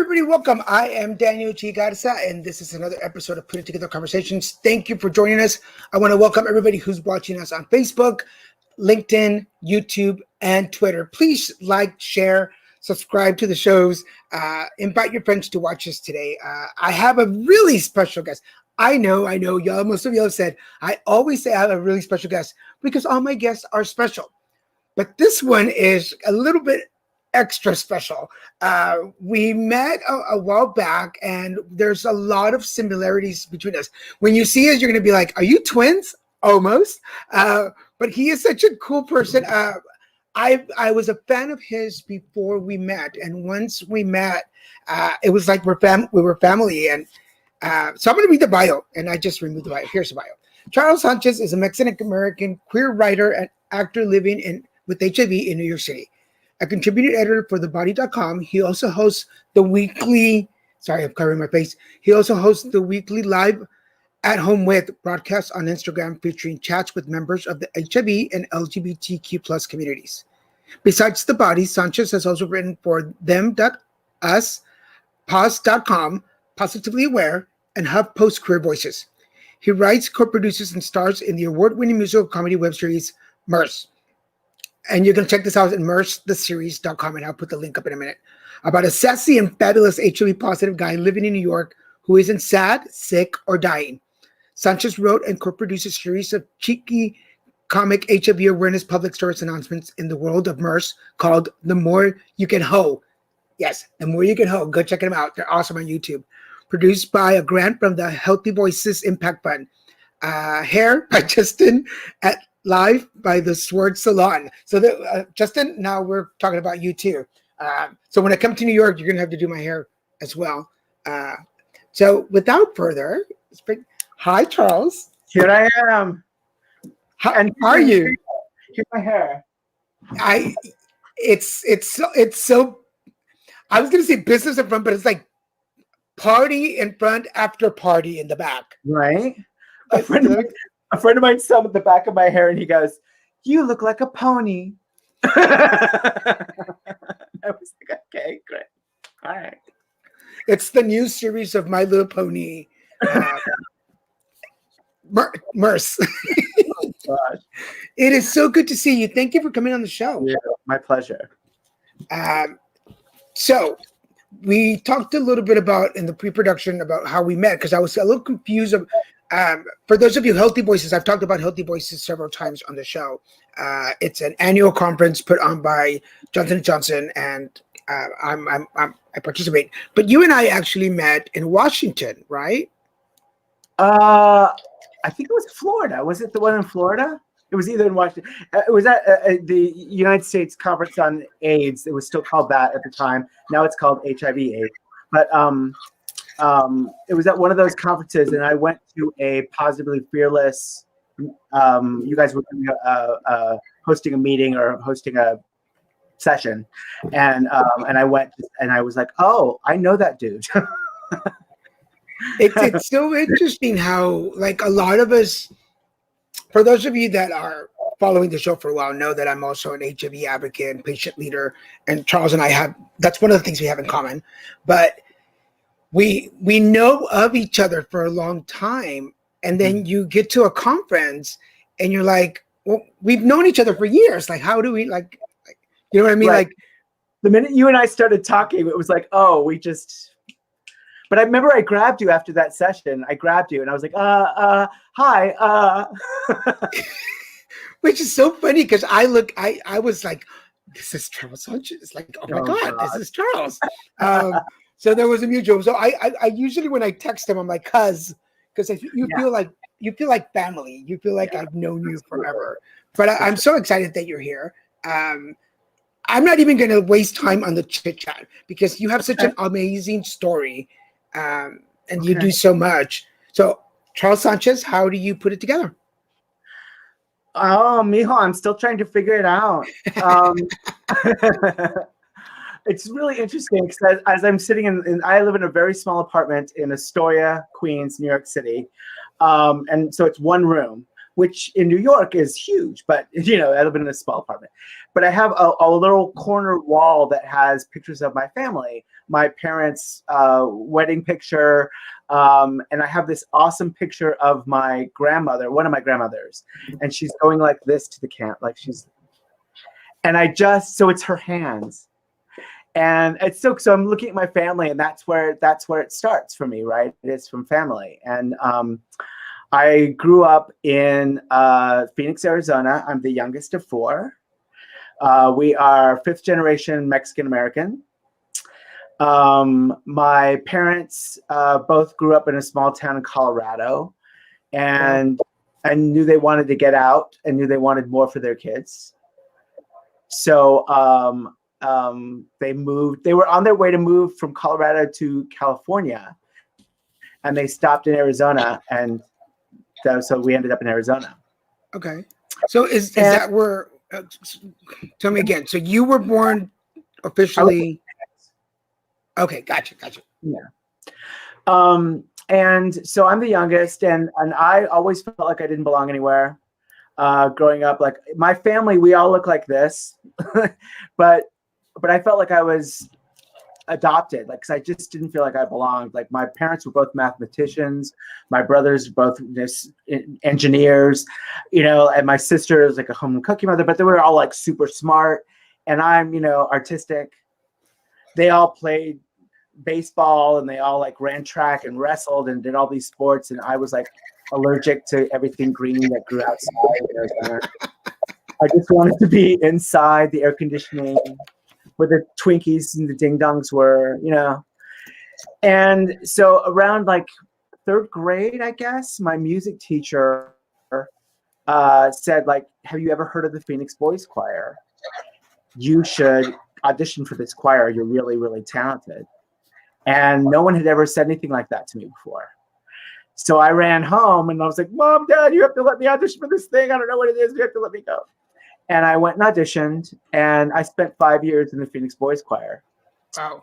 everybody, welcome. I am Daniel G. Garza, and this is another episode of Putting Together Conversations. Thank you for joining us. I want to welcome everybody who's watching us on Facebook, LinkedIn, YouTube, and Twitter. Please like, share, subscribe to the shows. Invite your friends to watch us today. I have a really special guest. I know, y'all. Most of y'all have said, I always say I have a really special guest because all my guests are special. But this one is a little bit extra special. We met a while back, and there's a lot of similarities between us. When you see us, you're going to be like, are you twins? Almost. But he is such a cool person. I was a fan of his before we met, and once we met, it was like we were family. And so I'm going to read the bio, and I just removed the bio. Here's the bio. Charles Sanchez is a Mexican-American queer writer and actor living with HIV in New York City. A contributing editor for TheBody.com, he also hosts the weekly, sorry, I'm covering my face. He also hosts the weekly Live at Home With broadcasts on Instagram featuring chats with members of the HIV and LGBTQ plus communities. Besides The Body, Sanchez has also written for Them.us, Pause.com, Positively Aware, and HuffPost Queer Voices. He writes, co-produces, and stars in the award-winning musical comedy web series Merce. And you can check this out at mercetheseries.com, and I'll put the link up in a minute. About a sassy and fabulous HIV-positive guy living in New York who isn't sad, sick, or dying. Sanchez wrote and co-produced a series of cheeky comic HIV awareness public service announcements in the world of Merce called The More You Can Ho. Yes, The More You Can Ho. Go check them out. They're awesome on YouTube. Produced by a grant from the Healthy Voices Impact Fund. Hair by Justin at Live by the Sword Salon. So Justin, now we're talking about you too. So when I come to New York, you're going to have to do my hair as well. So without further, hi, Charles. Here I am. How are you? Here's my hair. It's so, I was going to say business in front, but it's like party in front after party in the back. Right? A friend of mine saw the back of my hair and he goes, "You look like a pony." I was like, okay, great. All right. It's the new series of My Little Pony. Merce. Oh, gosh. It is so good to see you. Thank you for coming on the show. Yeah, my pleasure. So we talked a little bit about in the pre-production about how we met, because I was a little confused. For those of you Healthy Voices, I've talked about Healthy Voices several times on the show. It's an annual conference put on by Johnson & Johnson, and I participate. But you and I actually met in Washington, right? I think it was Florida. Was it the one in Florida? It was either in Washington. It was at the United States Conference on AIDS. It was still called that at the time. Now it's called HIV/AIDS. But it was at one of those conferences, and I went to a Positively Fearless. You guys were hosting a meeting or hosting a session, and I went, and I was like, "Oh, I know that dude." It's so interesting how, like, a lot of us, for those of you that are following the show for a while, know that I'm also an HIV advocate and patient leader, and Charles and I that's one of the things we have in common, but we know of each other for a long time, and then you get to a conference and you're like, well, we've known each other for years. Like, how do we like you know what I mean? Right. Like the minute you and I started talking, it was like, oh, but I remember I grabbed you after that session. I grabbed you and I was like, hi. Which is so funny because I was like, this is Charles Sanchez. Like, oh my God, this is Charles. So there was a mutual. So I usually, when I text him, I'm like, because you feel like family. You feel like I've known you forever. But I'm so excited that you're here. I'm not even going to waste time on the chit chat because you have such an amazing story, and you do so much. So Charles Sanchez, how do you put it together? Oh, mijo, I'm still trying to figure it out. It's really interesting because as I'm sitting I live in a very small apartment in Astoria, Queens, New York City. And so it's one room, which in New York is huge, but I live in a small apartment. But I have a little corner wall that has pictures of my family, my parents' wedding picture, and I have this awesome picture of my grandmother, one of my grandmothers, and she's going like this to the camp, so it's her hands. And it's so I'm looking at my family, and that's where it starts for me, right? It is from family. And I grew up in Phoenix, Arizona. I'm the youngest of four. We are fifth generation Mexican American. My parents both grew up in a small town in Colorado, and I knew they wanted to get out and knew they wanted more for their kids. So they moved. They were on their way to move from Colorado to California, and they stopped in Arizona, and so we ended up in Arizona. Okay. So is that where? Tell me again. So you were born officially. Okay, gotcha. Yeah. And so I'm the youngest, and I always felt like I didn't belong anywhere. Growing up, like my family, we all look like this, but I felt like I was adopted, like, cause I just didn't feel like I belonged. Like my parents were both mathematicians, my brothers were both engineers, and my sister was like a home cookie mother, but they were all like super smart, and I'm, artistic. They all played baseball, and they all like ran track and wrestled and did all these sports, and I was like allergic to everything green that grew outside. I just wanted to be inside the air conditioning where the Twinkies and the ding dongs were, And so around like third grade, I guess, my music teacher said, like, have you ever heard of the Phoenix Boys Choir? You should audition for this choir. You're really, really talented. And no one had ever said anything like that to me before. So I ran home and I was like, Mom, Dad, you have to let me audition for this thing. I don't know what it is. You have to let me go. And I went and auditioned, and I spent 5 years in the Phoenix Boys Choir. Wow.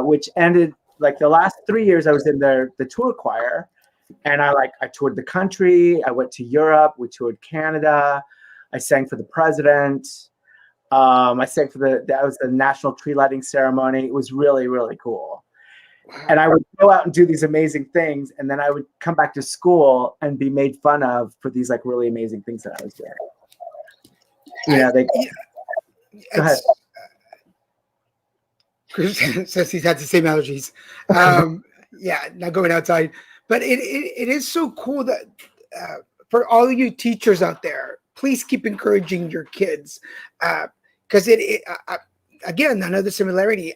Which ended, like, the last 3 years I was in the tour choir, and I toured the country. I went to Europe. We toured Canada. I sang for the president. I sang that was the national tree lighting ceremony. It was really, really cool. Wow. And I would go out and do these amazing things, and then I would come back to school and be made fun of for these like really amazing things that I was doing. Go ahead. Chris says he's had the same allergies. Not going outside. But it is so cool that for all of you teachers out there, please keep encouraging your kids. Because again, another similarity.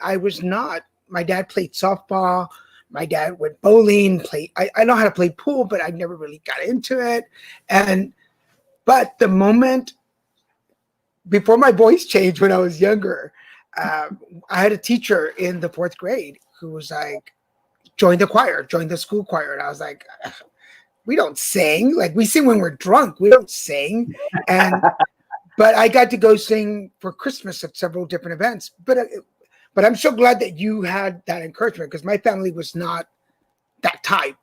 My dad played softball. My dad went bowling. I know how to play pool, but I never really got into it. But the moment before my voice changed when I was younger, I had a teacher in the fourth grade who was like, join the school choir. And I was like, we don't sing. Like, we sing when we're drunk. We don't sing. But I got to go sing for Christmas at several different events. But I'm so glad that you had that encouragement, because my family was not that type.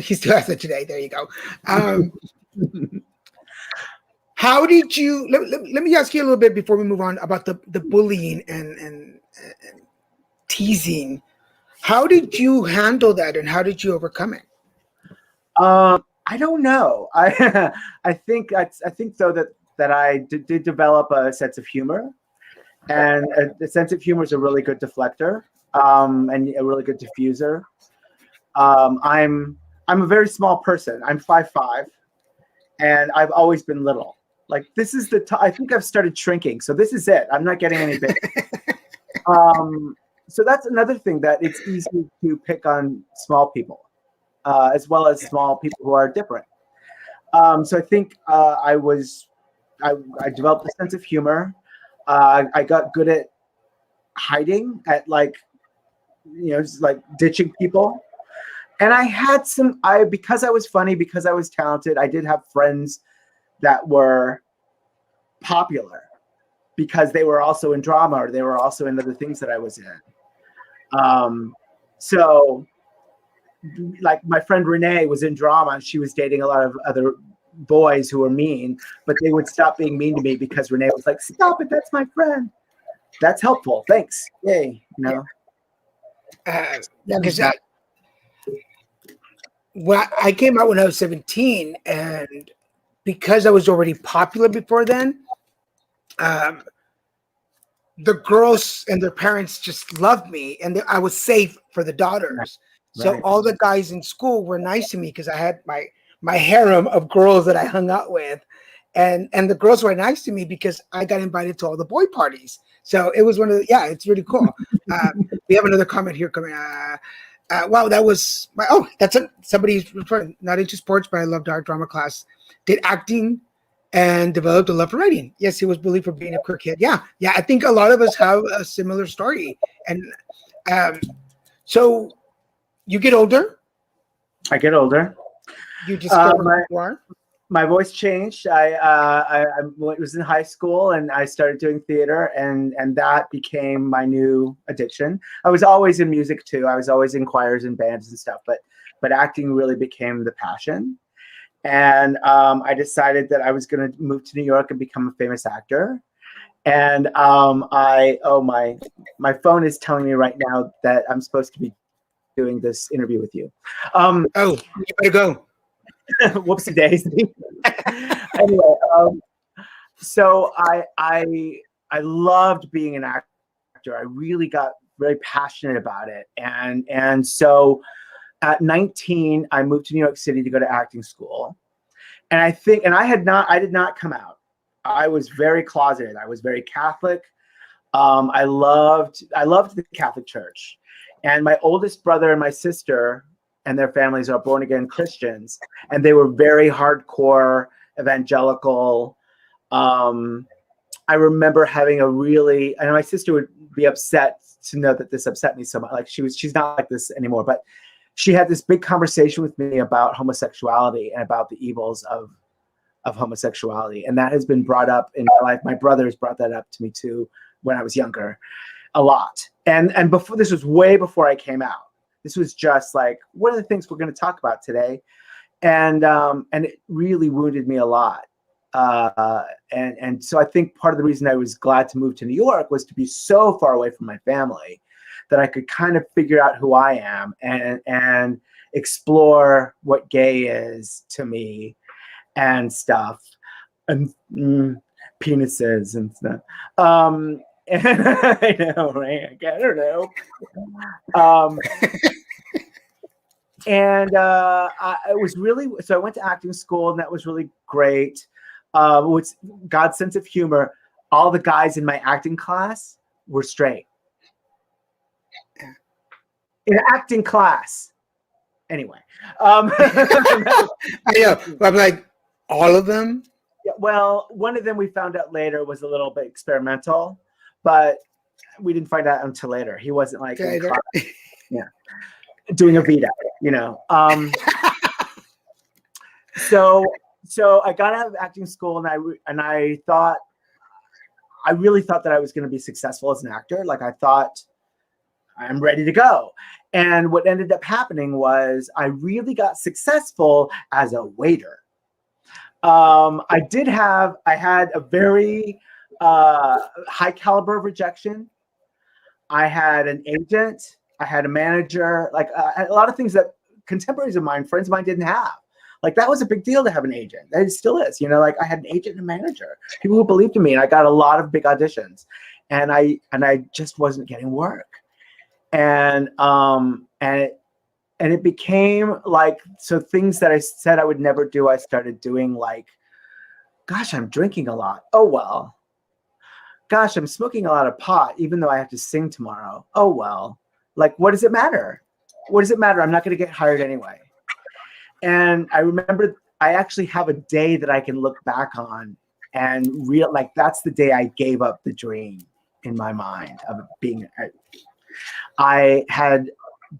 He still has it today. There you go. How did you? Let me ask you a little bit before we move on about the bullying and teasing. How did you handle that, and how did you overcome it? I don't know. I think though that I did develop a sense of humor. And the sense of humor is a really good deflector, and a really good diffuser. I'm a very small person. I'm 5'5", and I've always been little. Like, this is I think I've started shrinking, so this is it. I'm not getting any bigger. So that's another thing, that it's easy to pick on small people, as well as small people who are different. So I think I developed a sense of humor. I got good at hiding, at just like ditching people. And I had because I was funny, because I was talented, I did have friends that were popular because they were also in drama, or they were also in other things that I was in. So like my friend Renee was in drama and she was dating a lot of other boys who were mean, but they would stop being mean to me because Renee was like, stop it, that's my friend. That's helpful. Thanks. Yay. You know? Yeah, because well, I came out when I was 17, and because I was already popular before then, the girls and their parents just loved me, and I was safe for the daughters. So Right. all the guys in school were nice to me because I had my harem of girls that I hung out with, and the girls were nice to me because I got invited to all the boy parties. So it was one of the, yeah, it's really cool. We have another comment here coming. Wow, that was my, oh, that's a, somebody's not into sports, but I loved art drama class. Did acting and developed a love for writing. Yes, he was bullied for being a quick kid. Yeah, I think a lot of us have a similar story. And so you get older. I get older. You discover who you are. My voice changed. I was in high school and I started doing theater, and that became my new addiction. I was always in music too. I was always in choirs and bands and stuff, but acting really became the passion. And I decided that I was going to move to New York and become a famous actor. And my phone is telling me right now that I'm supposed to be doing this interview with you. Oh, you better go. Whoopsie daisy. Anyway, so I loved being an actor. I really got very passionate about it, and so at 19, I moved to New York City to go to acting school, and I did not come out. I was very closeted. I was very Catholic. I loved the Catholic Church, and my oldest brother and my sister and their families are born again Christians, and they were very hardcore evangelical. I remember having and my sister would be upset to know that this upset me so much. Like she's not like this anymore, but she had this big conversation with me about homosexuality and about the evils of homosexuality. And that has been brought up in my life. My brothers brought that up to me too when I was younger, a lot. And before, this was way before I came out. This was just like, what are the things we're going to talk about today? And it really wounded me a lot. And so I think part of the reason I was glad to move to New York was to be so far away from my family that I could kind of figure out who I am and explore what gay is to me and stuff, and penises and stuff. I know, right? I don't know. And it was really, so I went to acting school, and that was really great. With God's sense of humor, all the guys in my acting class were straight. In acting class. Anyway. I know. I'm like, all of them? Yeah, well, one of them we found out later was a little bit experimental, but we didn't find out until later. He wasn't like in class, doing a Vita, you know. So I got out of acting school, and I really thought that I was going to be successful as an actor. Like, I thought, I'm ready to go. And what ended up happening was I really got successful as a waiter. I had a very high caliber of rejection. I had an agent. I had a manager. Like a lot of things that contemporaries of mine, friends of mine, didn't have. Like, that was a big deal to have an agent. It still is. You know, like, I had an agent and a manager, people who believed in me, and I got a lot of big auditions, and I just wasn't getting work. And it became like, so things that I said I would never do, I started doing. Like, gosh, I'm drinking a lot. Oh, well. Gosh, I'm smoking a lot of pot, even though I have to sing tomorrow. Oh, well. Like, what does it matter? What does it matter? I'm not going to get hired anyway. And I remember I actually have a day that I can look back on and like, that's the day I gave up the dream in my mind of being. I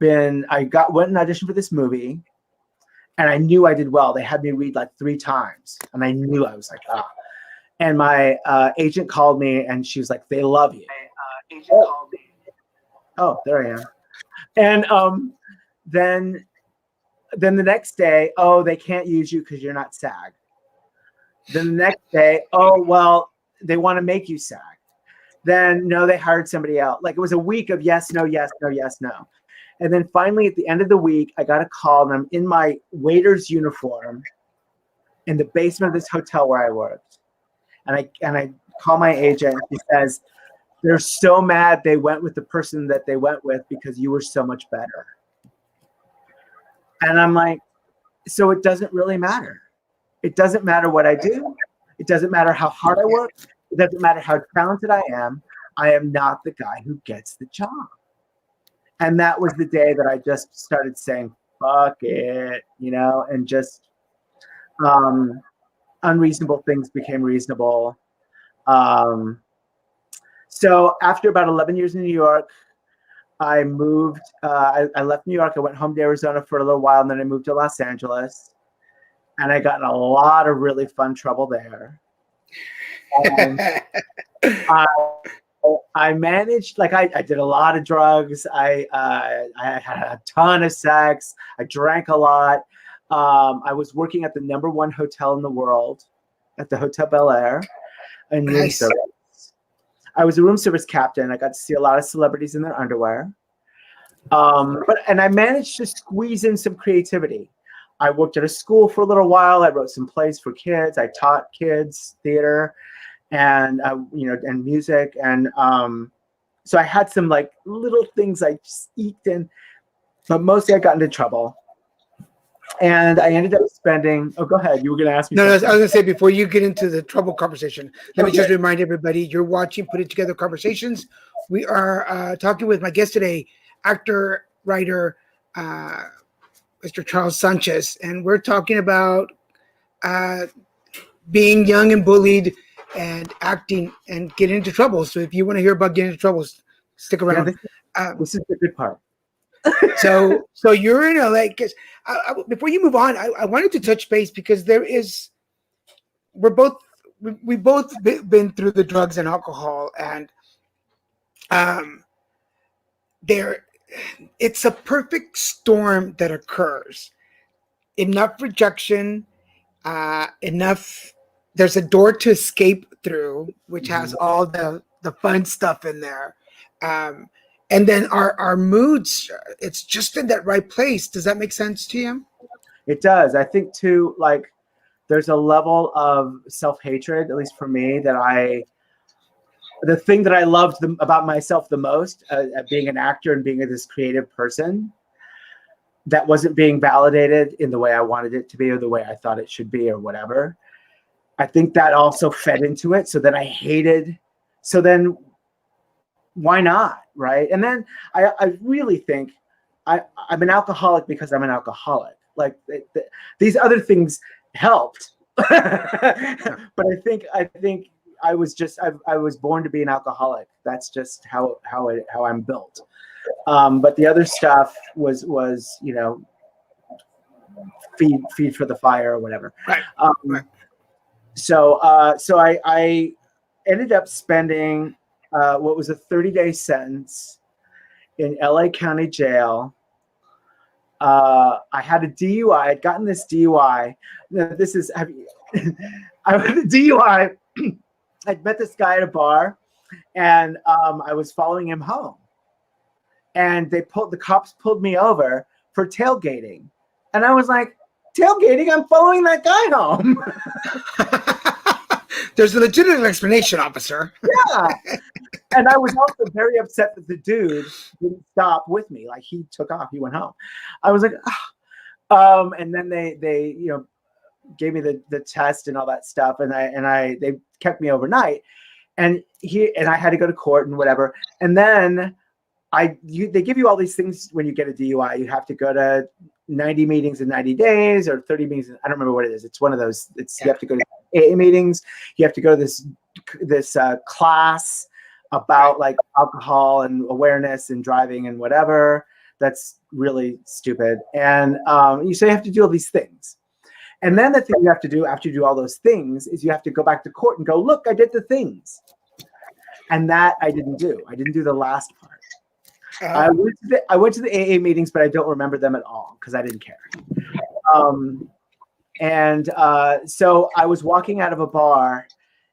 went and auditioned for this movie, and I knew I did well. They had me read like 3 times, and I knew, I was like, ah. And my agent called me, and she was like, they love you. Oh, there I am. And then Then the next day, oh, they can't use you because you're not SAG. Then the next day, oh, well, they want to make you SAG. Then no, they hired somebody else. Like it was a week of yes, no, yes, no, yes, no. And then finally at the end of the week, I got a call and I'm in my waiter's uniform in the basement of this hotel where I worked. And I call my agent and he says, they're so mad they went with the person that they went with because you were so much better. And I'm like, so it doesn't really matter. It doesn't matter what I do. It doesn't matter how hard I work. It doesn't matter how talented I am. I am not the guy who gets the job. And that was the day that I just started saying, fuck it, and just unreasonable things became reasonable. So after about 11 years in New York, I moved. I left New York. I went home to Arizona for a little while, and then I moved to Los Angeles. And I got in a lot of really fun trouble there. And I managed, I did a lot of drugs. I had a ton of sex. I drank a lot. I was working at the #1 hotel in the world, at the Hotel Bel Air, in room service. I was a room service captain. I got to see a lot of celebrities in their underwear. And I managed to squeeze in some creativity. I worked at a school for a little while. I wrote some plays for kids. I taught kids theater and and music. And so I had some little things I just eked in, but mostly I got into trouble. And I ended up spending. Oh, go ahead. You were going to ask me. No, I was going to say, before you get into the trouble conversation, let me just remind everybody, you're watching Put It Together Conversations. We are talking with my guest today, actor, writer, Mr. Charles Sanchez, and we're talking about being young and bullied and acting and getting into trouble. So if you want to hear about getting into trouble, stick around. Yeah, this is the good part. So you're in LA. Because before you move on, I wanted to touch base because we've both been through the drugs and alcohol, and it's a perfect storm that occurs. Enough rejection, enough. There's a door to escape through, which has all the fun stuff in there. And then our moods, it's just in that right place. Does that make sense to you? It does. I think too, there's a level of self-hatred, at least for me, the thing that I loved about myself the most, being an actor and being this creative person, that wasn't being validated in the way I wanted it to be or the way I thought it should be or whatever. I think that also fed into it. So then I hated. So then why not? Right. And then I really think I'm an alcoholic because I'm an alcoholic. These other things helped. But I think I was born to be an alcoholic. That's just how I'm built. But the other stuff was feed for the fire or whatever. Right. Right. So I ended up spending what was a 30-day sentence in LA County Jail. I had a DUI. I'd gotten this DUI. I had a DUI. I'd met this guy at a bar, and I was following him home. And the cops pulled me over for tailgating. And I was like, tailgating? I'm following that guy home. There's a legitimate explanation, officer. Yeah. And I was also very upset that the dude didn't stop with me. He took off. He went home. I was like, and then they gave me the test and all that stuff. And they kept me overnight. And I had to go to court and whatever. And then they give you all these things when you get a DUI. You have to go to 90 meetings in 90 days or 30 meetings. I don't remember what it is. It's one of those. You have to go to AA meetings. You have to go to this class about alcohol and awareness and driving and whatever. That's really stupid. And you have to do all these things. And then the thing you have to do after you do all those things is you have to go back to court and go, look, I did the things. And that I didn't do. I didn't do the last part. I went to the AA meetings, but I don't remember them at all because I didn't care. So I was walking out of a bar,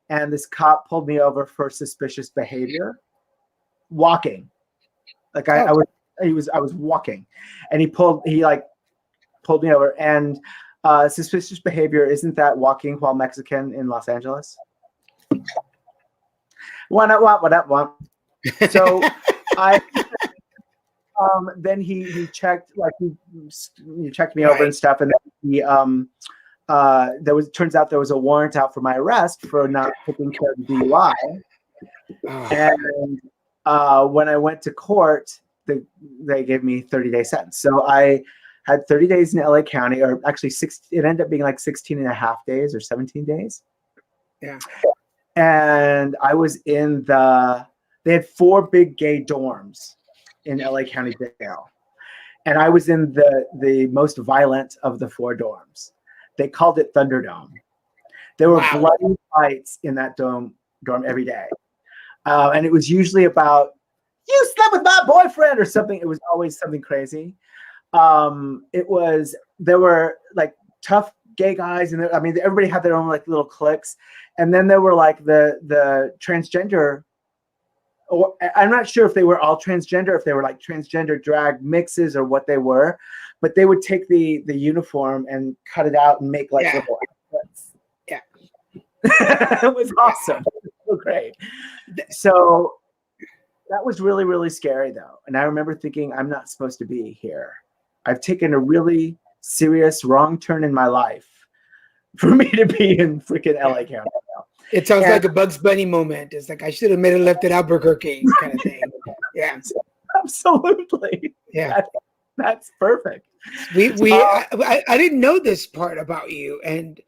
and this cop pulled me over for suspicious behavior. Walking, like I was walking, and he pulled me over. And suspicious behavior, isn't that walking while Mexican in Los Angeles? What? So I. Then he checked, like he checked me over and stuff, and then he turns out there was a warrant out for my arrest for not taking care of the DUI. And when I went to court, they gave me 30-day sentence. So I had 30 days in LA County, or actually it ended up being like 16 and a half days or 17 days. Yeah. And I was in they had 4 big gay dorms in LA County Jail. And I was in the most violent of the 4 dorms. They called it Thunderdome. There were bloody fights in that dorm every day. And it was usually about, you slept with my boyfriend or something. It was always something crazy. There were like tough gay guys. And everybody had their own like little cliques. And then there were like the transgender, or I'm not sure if they were all transgender, if they were like transgender drag mixes or what they were, but they would take the uniform and cut it out and make like little outfits. Yeah. It was awesome. It was so great. So that was really, really scary though. And I remember thinking, I'm not supposed to be here. I've taken a really serious wrong turn in my life for me to be in freaking LA County. It sounds like a Bugs Bunny moment. It's like, I should have made it left at Albuquerque kind of thing. Yeah, absolutely. Yeah, that's perfect. I didn't know this part about you, and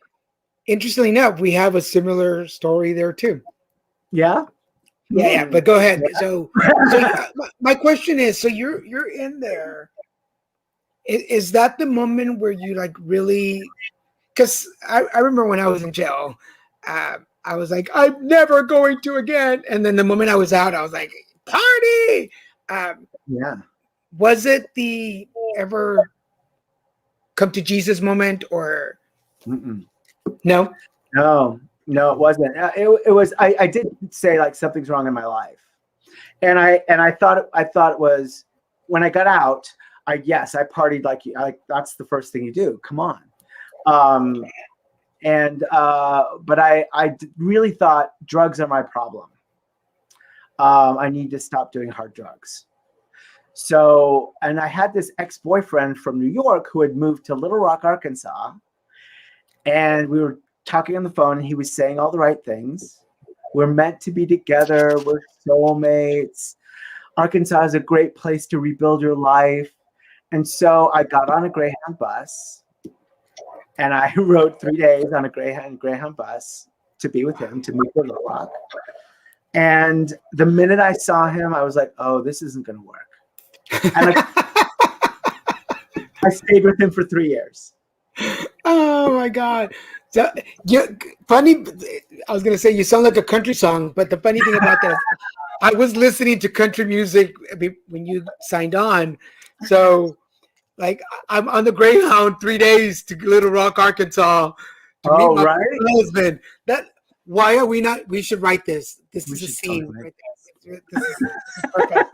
interestingly enough, we have a similar story there too. Yeah. Yeah. But go ahead. Yeah. So my question is: so you're in there. Is that the moment where you like really? Because I remember when I was in jail. I was like, I'm never going to again. And then the moment I was out, I was like, party. Yeah. Was it the ever come to Jesus moment or? Mm-mm. No, it wasn't. It was, I did say like something's wrong in my life. And I thought it was when I got out, I partied like that's the first thing you do. Come on. But I really thought drugs are my problem. I need to stop doing hard drugs. So, and I had this ex-boyfriend from New York who had moved to Little Rock, Arkansas. And we were talking on the phone and he was saying all the right things. We're meant to be together. We're soulmates. Arkansas is a great place to rebuild your life. And so I got on a Greyhound bus. And I rode 3 days on a Greyhound bus to be with him, to move to Little Rock. And the minute I saw him, I was like, oh, this isn't going to work. And I stayed with him for 3 years. Oh, my God. So, funny, I was going to say, you sound like a country song, but the funny thing about that is I was listening to country music when you signed on. So... like I'm on the Greyhound 3 days to Little Rock, Arkansas to meet my husband. Why are we not? We should write this. This is a scene. Right there. This is perfect.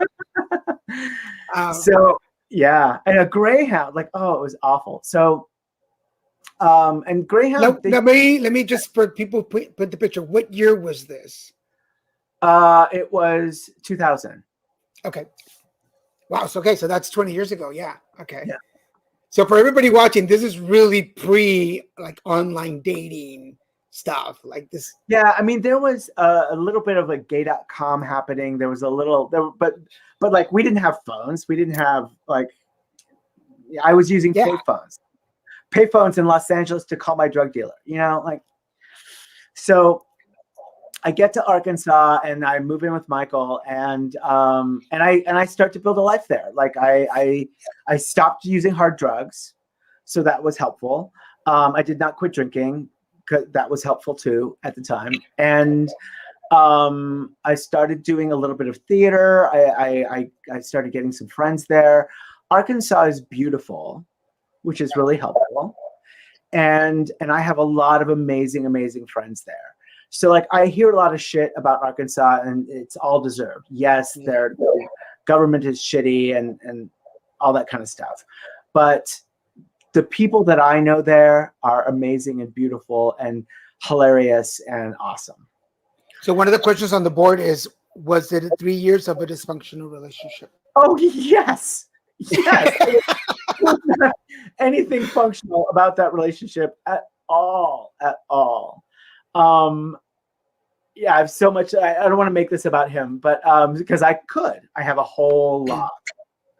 So yeah, and a Greyhound, like it was awful. So, and Greyhound. Let me just for people put the picture. What year was this? It was 2000. Okay. Wow. So that's 20 years ago. Yeah. Okay. Yeah. So for everybody watching, this is really pre like online dating stuff like this. Yeah. I mean, there was a little bit of like gay.com happening. There was a little, but like we didn't have phones. We didn't have like, I was using payphones in Los Angeles to call my drug dealer, so I get to Arkansas and I move in with Michael and I start to build a life there. Like I stopped using hard drugs. So that was helpful. I did not quit drinking because that was helpful too at the time. And I started doing a little bit of theater. I started getting some friends there. Arkansas is beautiful, which is really helpful. And I have a lot of amazing friends there. So like I hear a lot of shit about Arkansas, and it's all deserved. Yes, their government is shitty and all that kind of stuff. But the people that I know there are amazing and beautiful and hilarious and awesome. So one of the questions on the board is, was it 3 years of a dysfunctional relationship? Oh, yes. Yes. Anything functional about that relationship at all. Yeah, I have so much. I don't want to make this about him, but because I have a whole lot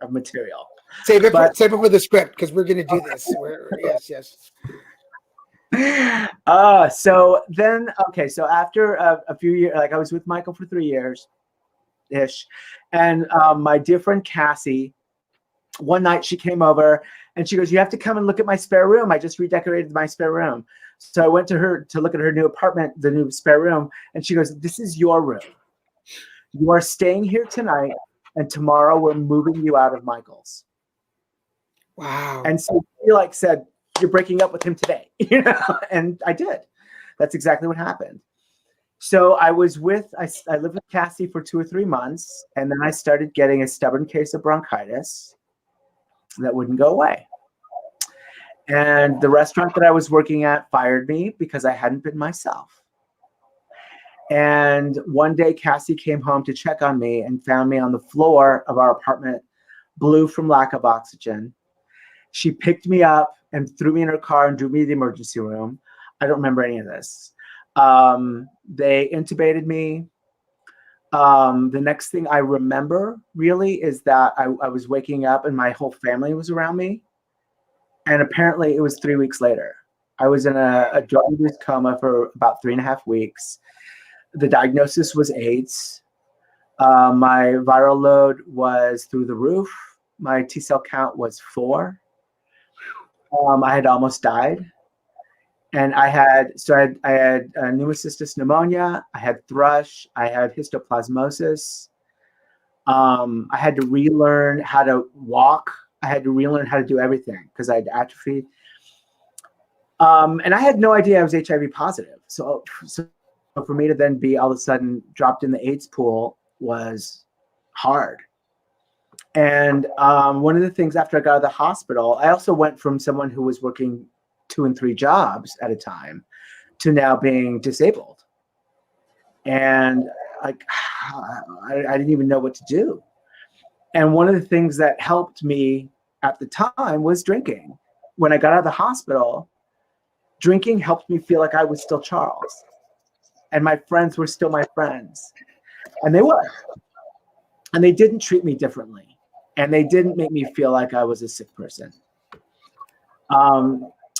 of material. Save it for the script, because we're going to do this. Yes. So after a few years, like I was with Michael for 3 years ish, and my dear friend Cassie, one night she came over and she goes, "You have to come and look at my spare room. I just redecorated my spare room." So I went to her to look at her new apartment, the new spare room, and she goes, "This is your room. You are staying here tonight, and tomorrow we're moving you out of Michael's." Wow. And so she like said, "You're breaking up with him today," and I did. That's exactly what happened. So I lived with Cassie for 2 or 3 months, and then I started getting a stubborn case of bronchitis that wouldn't go away. And the restaurant that I was working at fired me because I hadn't been myself. And one day Cassie came home to check on me and found me on the floor of our apartment, blue from lack of oxygen. She picked me up and threw me in her car and drew me to the emergency room. I don't remember any of this. They intubated me. The next thing I remember really is that I was waking up and my whole family was around me. And apparently it was 3 weeks later. I was in a drug-induced coma for about 3.5 weeks. The diagnosis was AIDS. My viral load was through the roof. My T-cell count was 4. I had almost died. And I had pneumocystis pneumonia, I had thrush, I had histoplasmosis. I had to relearn how to walk. I had to relearn how to do everything because I had atrophy. And I had no idea I was HIV positive. So for me to then be all of a sudden dropped in the AIDS pool was hard. And one of the things after I got out of the hospital, I also went from someone who was working 2 and 3 jobs at a time to now being disabled. And like, I didn't even know what to do. And one of the things that helped me at the time was drinking. When I got out of the hospital, drinking helped me feel like I was still Charles. And my friends were still my friends. And they were. And they didn't treat me differently. And they didn't make me feel like I was a sick person.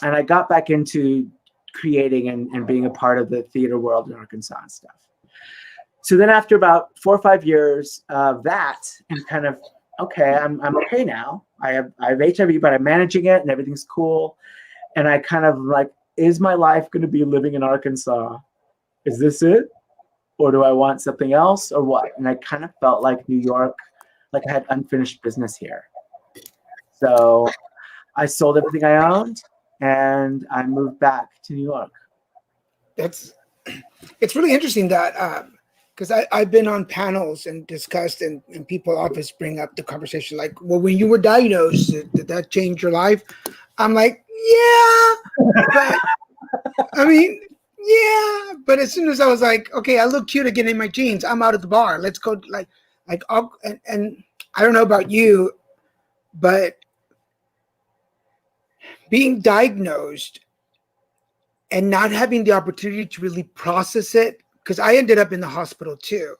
And I got back into creating and being a part of the theater world in Arkansas and stuff. So then after about 4 or 5 years of that, and kind of, okay, I'm okay now. I have HIV, but I'm managing it and everything's cool. And I kind of like, is my life going to be living in Arkansas? Is this it? Or do I want something else or what? And I kind of felt like New York, like I had unfinished business here. So I sold everything I owned and I moved back to New York. It's really interesting that, because I've been on panels and discussed, and people always bring up the conversation like, well, when you were diagnosed, did that change your life? I'm like, yeah, but I mean, yeah, but as soon as I was like, okay, I look cute again in my jeans, I'm out at the bar. Let's go, and I don't know about you, but being diagnosed and not having the opportunity to really process it, because I ended up in the hospital too.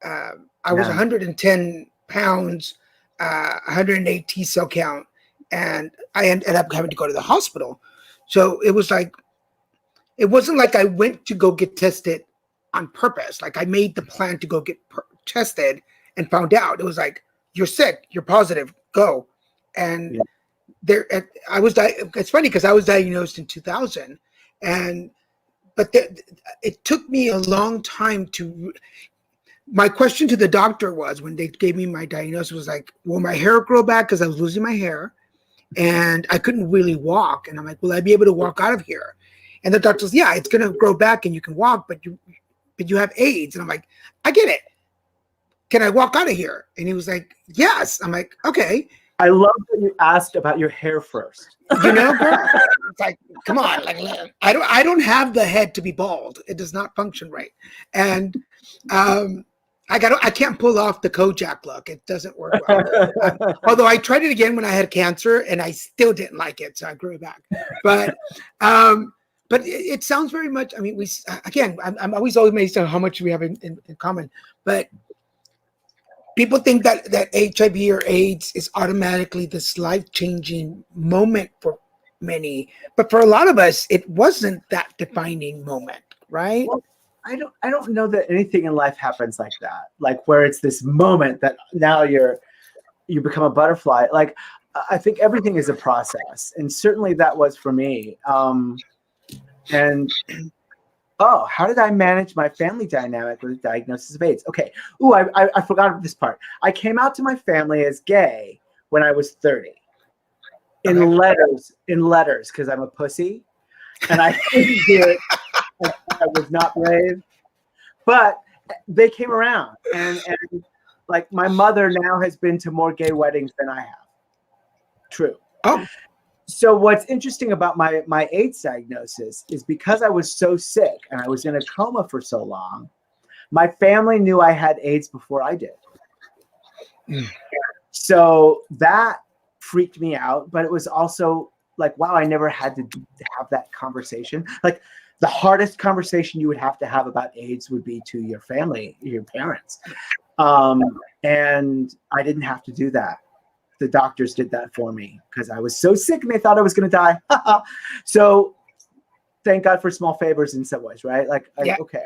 I was 110 pounds, 108 T-cell count, and I ended up having to go to the hospital. So it was like, it wasn't like I went to go get tested on purpose. Like I made the plan to go get tested and found out. It was like, you're sick, you're positive, go. And it's funny because I was diagnosed in 2000, but it took me a long time to. My question to the doctor was, when they gave me my diagnosis, was like, will my hair grow back? Because I was losing my hair and I couldn't really walk. And I'm like, will I be able to walk out of here? And the doctor says, yeah, it's going to grow back and you can walk, but you have AIDS. And I'm like, I get it. Can I walk out of here? And he was like, yes. I'm like, okay. I love that you asked about your hair first. You know, girl, it's like, come on, like I don't have the head to be bald. It does not function right. And I can't pull off the Kojak look. It doesn't work well. Although I tried it again when I had cancer and I still didn't like it, so I grew it back. But it sounds very much. I mean, I'm always amazed at how much we have in common. But people think that HIV or AIDS is automatically this life-changing moment for many, but for a lot of us, it wasn't that defining moment, right? Well, I don't know that anything in life happens like that, like where it's this moment that now you become a butterfly. Like, I think everything is a process, and certainly that was for me. How did I manage my family dynamic with a diagnosis of AIDS? Okay. Ooh, I forgot this part. I came out to my family as gay when I was 30. In letters, because I'm a pussy. And I couldn't do it. I was not brave. But they came around. And like, my mother now has been to more gay weddings than I have. True. Oh. So what's interesting about my AIDS diagnosis is because I was so sick and I was in a coma for so long, my family knew I had AIDS before I did. Mm. So that freaked me out, but it was also like, wow, I never had to have that conversation. Like, the hardest conversation you would have to have about AIDS would be to your family, your parents. And I didn't have to do that. The doctors did that for me because I was so sick and they thought I was going to die. So thank God for small favors in some ways, right? Like, yeah. Okay.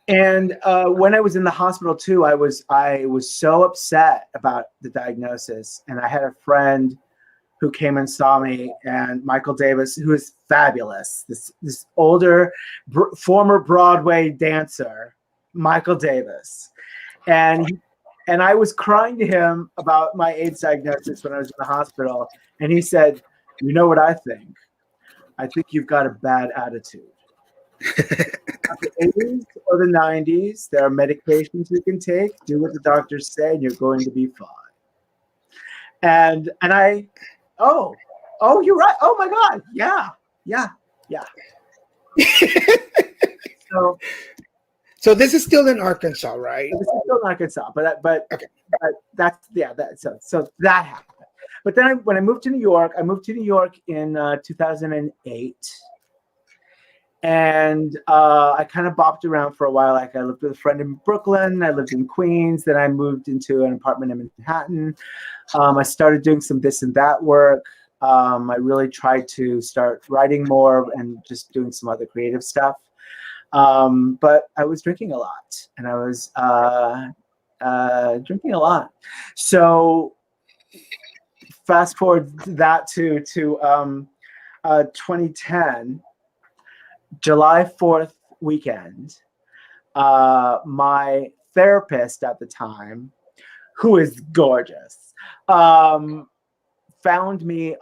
And when I was in the hospital too, I was so upset about the diagnosis. And I had a friend who came and saw me, and Michael Davis, who is fabulous, this older, former Broadway dancer, Michael Davis. And I was crying to him about my AIDS diagnosis when I was in the hospital. And he said, you know what I think? I think you've got a bad attitude. The 80s or the 90s, there are medications you can take. Do what the doctors say, and you're going to be fine. And I, oh, you're right. Oh, my God. Yeah. So this is still in Arkansas, right? This is still in Arkansas, but okay. So that happened. But then when I moved to New York, in 2008, and I kind of bopped around for a while. Like, I lived with a friend in Brooklyn, I lived in Queens, then I moved into an apartment in Manhattan. I started doing some this and that work. I really tried to start writing more and just doing some other creative stuff. But I was drinking a lot, and I was drinking a lot. So fast forward that to 2010, July 4th weekend, my therapist at the time, who is gorgeous, found me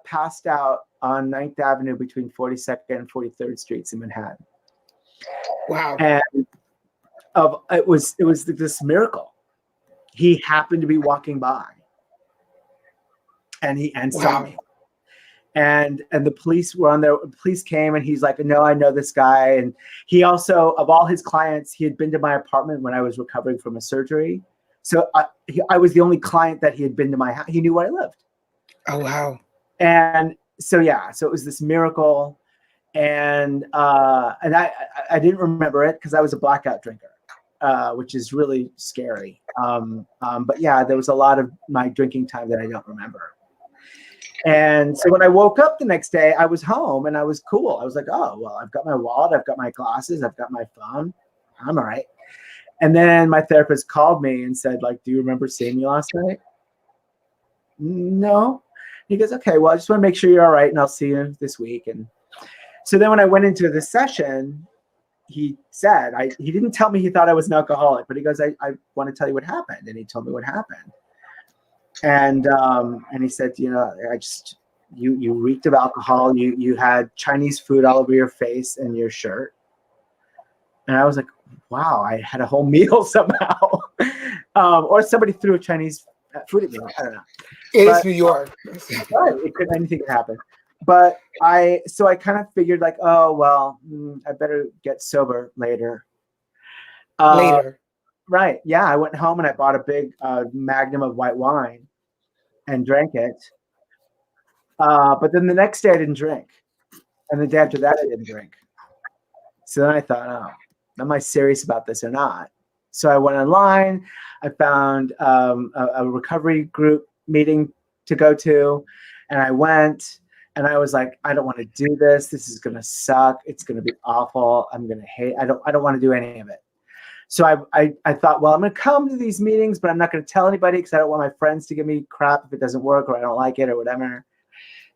passed out on 9th Avenue between 42nd and 43rd Streets in Manhattan. Wow. And it was this miracle. He happened to be walking by, and saw me. And the police were on there. Police came, and he's like, no, I know this guy. And he also, of all his clients, he had been to my apartment when I was recovering from a surgery. So I was the only client that he had been to my house. He knew where I lived. Oh, wow. And so it was this miracle. And I didn't remember it because I was a blackout drinker, which is really scary. But yeah, there was a lot of my drinking time that I don't remember. And so when I woke up the next day, I was home and I was cool. I was like, oh, well, I've got my wallet, I've got my glasses, I've got my phone. I'm all right. And then my therapist called me and said, like, do you remember seeing me last night? No. He goes, okay, well, I just want to make sure you're all right, and I'll see you this week. And So then when I went into the session, he said, he didn't tell me he thought I was an alcoholic, but he goes, I want to tell you what happened. And he told me what happened. And he said, you reeked of alcohol. You had Chinese food all over your face and your shirt. And I was like, wow, I had a whole meal somehow. Or somebody threw a Chinese food at me. I don't know. It's New York. Anything could happen. But I kind of figured like, oh, well, I better get sober later. Later. Right. Yeah. I went home and I bought a big magnum of white wine and drank it. But then the next day I didn't drink. And the day after that, I didn't drink. So then I thought, oh, am I serious about this or not? So I went online. I found a recovery group meeting to go to. And I went. And I was like, I don't want to do this. This is going to suck. It's going to be awful. I'm going to hate. I don't want to do any of it. So I thought, well, I'm going to come to these meetings, but I'm not going to tell anybody because I don't want my friends to give me crap if it doesn't work or I don't like it or whatever.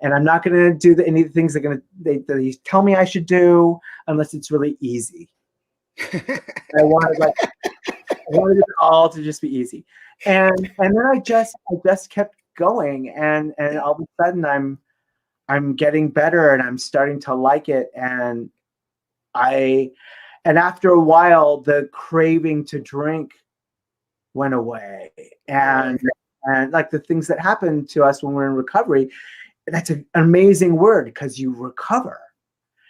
And I'm not going to do any of the things that they tell me I should do unless it's really easy. I wanted it all to just be easy. And then I just kept going, and all of a sudden I'm getting better and I'm starting to like it. And after a while, the craving to drink went away. And like the things that happen to us when we're in recovery, that's an amazing word because you recover.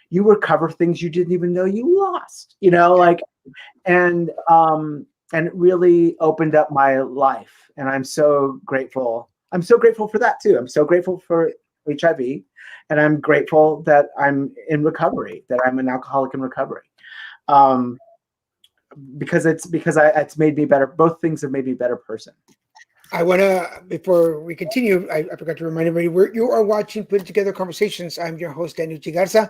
You recover things you didn't even know you lost, and it really opened up my life. And I'm so grateful. I'm so grateful for that too. I'm so grateful for HIV, and I'm grateful that I'm in recovery, that I'm an alcoholic in recovery, because it's made me better. Both things have made me a better person. I want to, before we continue, I forgot to remind everybody, you are watching Put Together Conversations. I'm your host, Daniel Chigarza.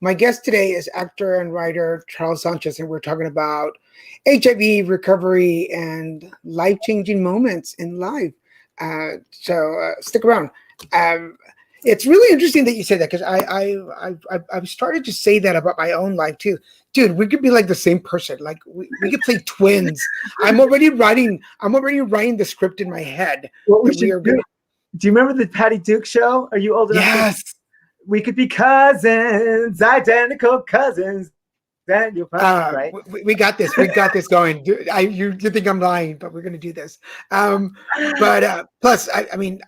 My guest today is actor and writer Charles Sanchez, and we're talking about HIV, recovery, and life-changing moments in life. So stick around. It's really interesting that you say that because I've started to say that about my own life too. Dude, we could be like the same person. Like we could play twins. I'm already writing the script in my head. What we should do. Do you remember the Patty Duke show? Are you old enough? Yes. We could be cousins, identical cousins. Then you'll find, right? We got this. We got this going. Dude, you think I'm lying, but we're gonna do this. But plus, I mean,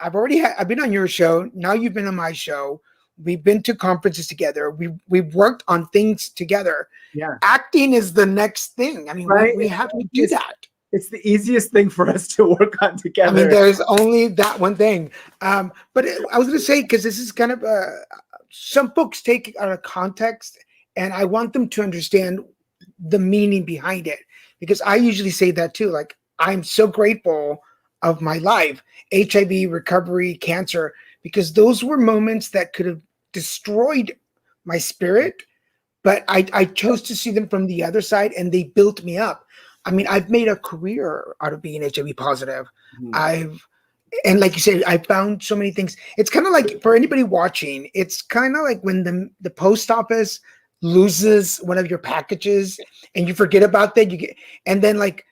I've been on your show. Now you've been on my show. We've been to conferences together. We've worked on things together. Yeah. Acting is the next thing. I mean, right? we have to do that. It's the easiest thing for us to work on together. I mean, there's only that one thing. But I was going to say, because this is kind of some folks take it out of context, and I want them to understand the meaning behind it. Because I usually say that too. Like, I'm so grateful of my life, HIV, recovery, cancer, because those were moments that could have destroyed my spirit. But I chose to see them from the other side, and they built me up. I mean, I've made a career out of being HIV positive. And like you said, I found so many things. It's kind of like, for anybody watching, it's kind of like when the post office loses one of your packages and you forget about that. And then like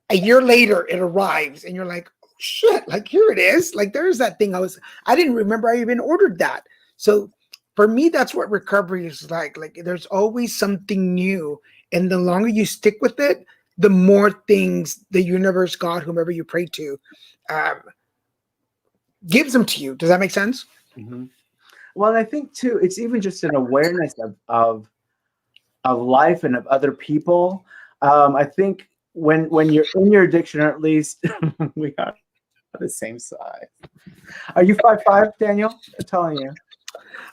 a year later it arrives and you're like, oh, shit, like here it is. Like there's that thing I didn't remember I even ordered that. So for me, that's what recovery is like. Like there's always something new. And the longer you stick with it, the more things the universe, God, whomever you pray to, gives them to you. Does that make sense? Mm-hmm. Well, I think too, it's even just an awareness of life and of other people. I think when you're in your addiction, or at least we are the same size. Are you 5'5", Daniel? I'm telling you.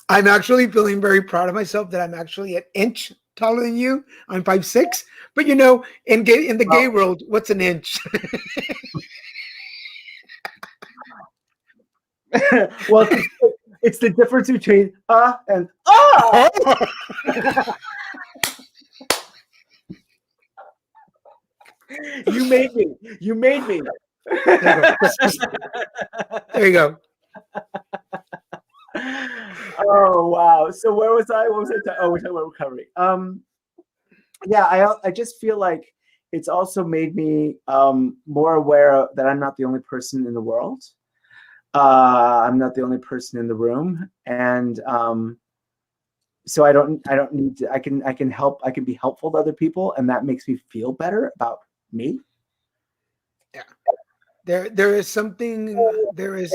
I'm actually feeling very proud of myself that I'm actually an inch taller than you. I'm 5'6", but in the gay world, what's an inch? Well, it's the difference between and You made me. There you go. Oh wow! So where was I? What was I? Oh, we're talking about recovery. Yeah, I just feel like it's also made me more aware that I'm not the only person in the world. I'm not the only person in the room, and so I don't need to. I can help. I can be helpful to other people, and that makes me feel better about me. Yeah. There is something. There is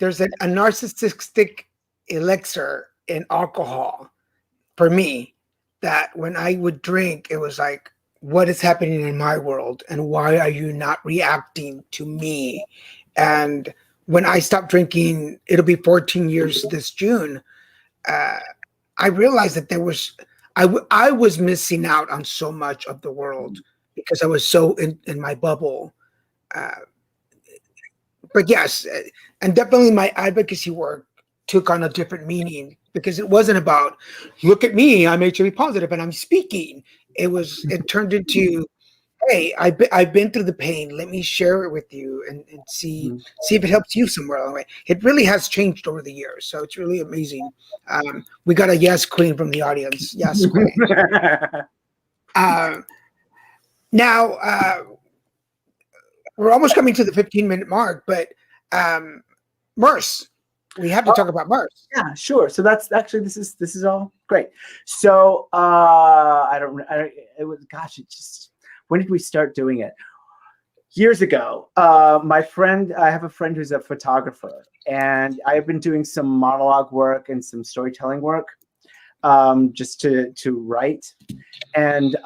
there's a narcissistic elixir in alcohol for me that when I would drink, it was like, what is happening in my world and why are you not reacting to me? And when I stopped drinking, it'll be 14 years this June. Uh, I realized that I was missing out on so much of the world because I was so in my bubble. Uh, but yes, and definitely my advocacy work took on a different meaning because it wasn't about look at me, I'm HIV positive and I'm speaking. It turned into, hey, I've been through the pain. Let me share it with you and see if it helps you somewhere along the way. It really has changed over the years, so it's really amazing. We got a yes queen from the audience. Yes queen. Uh, now we're almost coming to the 15-minute mark, but Merce, we have to talk about Merce. Yeah, sure. So that's actually this is all great. So it was gosh, it just when did we start doing it? Years ago. I have a friend who's a photographer, and I've been doing some monologue work and some storytelling work, just to write. And